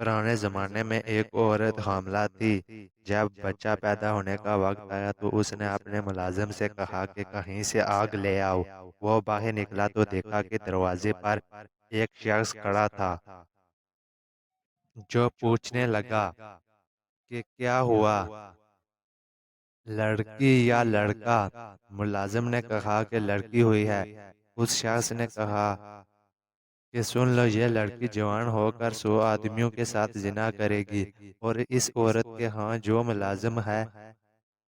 पुराने ज़माने में एक औरत हामला थी। जब बच्चा पैदा होने का वक़्त आया तो उसने अपने मुलाज़िम से कहा कि कहीं से आग ले आओ। वो बाहर निकला तो देखा कि दरवाज़े पर एक शख़्स खड़ा था, जो पूछने लगा कि क्या हुआ, लड़की या लड़का? मुलाज़िम ने कहा कि लड़की हुई है। उस शख़्स ने कहा कि सुन लो, ये लड़की जवान होकर 100 आदमियों के साथ ज़िना करेगी और इस औरत के यहाँ जो मुलाज़िम है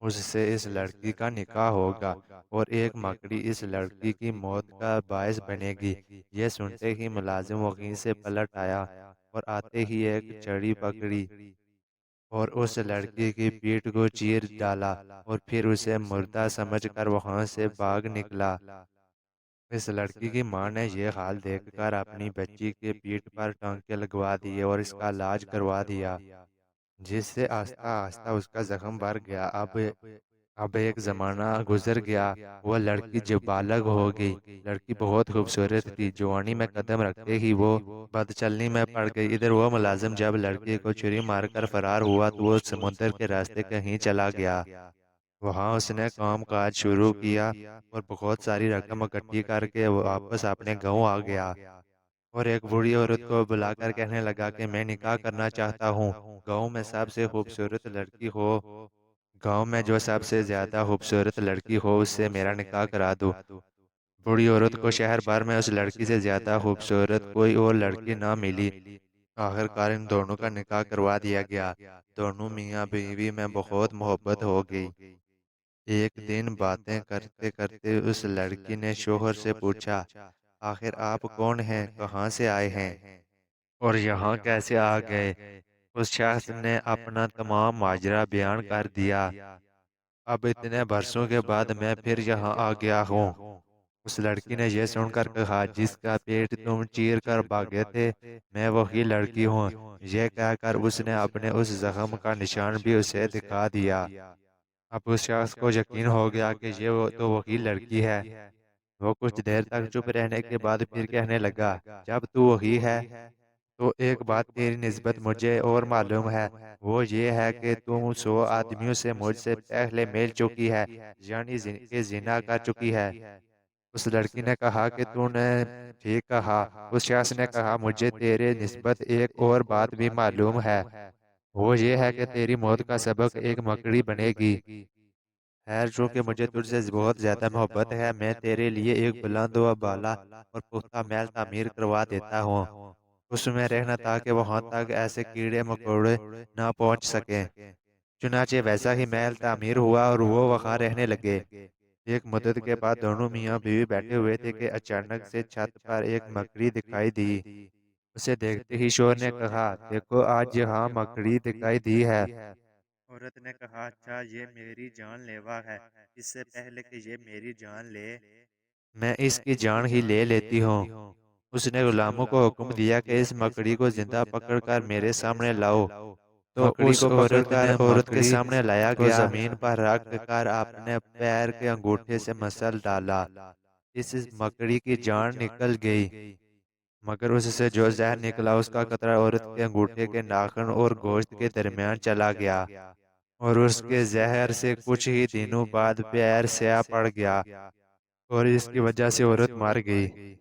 उससे इस लड़की का निकाह होगा और एक मकड़ी इस लड़की की मौत का बायस बनेगी। ये सुनते ही मुलाजिम वहीं से पलट आया और आते ही एक छड़ी पकड़ी और उस लड़की की पीठ को चीर डाला और फिर उसे मुर्दा समझकर वहां से भाग निकला। इस लड़की की मां ने यह हाल देखकर अपनी बच्ची के पीठ पर टांके लगवा दिए और इसका इलाज करवा दिया, जिससे आस्ता-आस्ता उसका ज़ख्म भर गया। अब एक ज़माना गुज़र गया, वो लड़की जब बालग हो गई। लड़की बहुत खूबसूरत थी, जवानी में कदम रखते ही वो बदचलनी में पड़ गई। इधर वो मुलाज़िम जब लड़की को छुरी मारकर फ़रार हुआ तो वो समुद्र के रास्ते कहीं चला गया। वहाँ उसने काम-काज शुरू किया और बहुत सारी रकम इकट्ठी करके वो वापस अपने गाँव आ गया और एक बूढ़ी औरत को बुलाकर कहने लगा कि मैं निकाह करना चाहता हूँ। गाँव में सबसे खूबसूरत लड़की हो गाँव में जो सबसे ज़्यादा खूबसूरत लड़की हो उससे मेरा निकाह करा दो। बूढ़ी औरत को शहर भर में उस लड़की से ज़्यादा खूबसूरत कोई और लड़की ना मिली। आखिरकार इन दोनों का निकाह करवा दिया गया। दोनों मियाँ बीवी में बहुत मोहब्बत हो गई। एक दिन बातें करते-करते उस लड़की ने शौहर से पूछा, आखिर आप कौन हैं? कहाँ से आए हैं? और यहाँ कैसे आ गए? उस शख्स ने अपना तमाम माजरा बयान कर दिया। अब इतने बरसों के बाद मैं फिर यहाँ आ गया हूँ। उस लड़की ने यह सुनकर कहा, जिसका पेट तुम चीर कर भागे थे, मैं वही लड़की हूँ। यह कहकर उसने अपने उस जख्म का निशान भी उसे दिखा दिया। अब उस शख्स को यकीन हो गया कि ये वो तो वही लड़की है। वो कुछ देर तक चुप रहने के बाद फिर कहने लगा, जब तू वही है तो एक बात तेरी निस्बत मुझे और मालूम है, वो ये है कि तुम 100 आदमियों से मुझसे पहले मिल चुकी है, यानी ज़िना कर चुकी है। उस लड़की ने कहा कि तूने ठीक कहा। उस शख्स ने कहा, मुझे तेरे निस्बत एक और बात भी मालूम है, वो ये है कि तेरी मौत का सबक एक मकड़ी बनेगी। खैर, चूँकि मुझे तुझसे बहुत ज़्यादा मोहब्बत है, मैं तेरे लिए एक बुलंद व बाला और पुख्ता महल तामीर करवा देता हूँ। उसमें रहना ताकि वहाँ तक ऐसे कीड़े-मकोड़े ना पहुँच सकें। चुनांचे वैसा ही महल तामीर हुआ और वो वहाँ रहने लगे। एक मुद्दत के बाद दोनों मियाँ-बीवी बैठे हुए थे कि अचानक से छत पर एक मकड़ी दिखाई दी। उसे देखते ही शोर ने कहा, देखो आज यहाँ मकड़ी दिखाई दी है। औरत ने कहा, अच्छा ये मेरी जानलेवा है। इससे पहले कि ये मेरी जान ले, मैं इसकी जान ही ले लेती हूँ। उसने गुलामों को हुक्म दिया कि इस मकड़ी को जिंदा पकड़कर मेरे सामने लाओ। तो मकड़ी उस को औरत पकड़कर ने औरत के मकड़ी सामने लाया को गया। जमीन पर रख कर अपने पैर के अंगूठे से मसल डाला। इस मकड़ी की जान निकल गई, मगर उससे जो जहर निकला उसका कतरा औरत के अंगूठे के नाखून और गोश्त के दरमियान चला गया और उसके जहर से कुछ ही दिनों बाद पैर स्याह पड़ गया और इसकी वजह से औरत मर गई।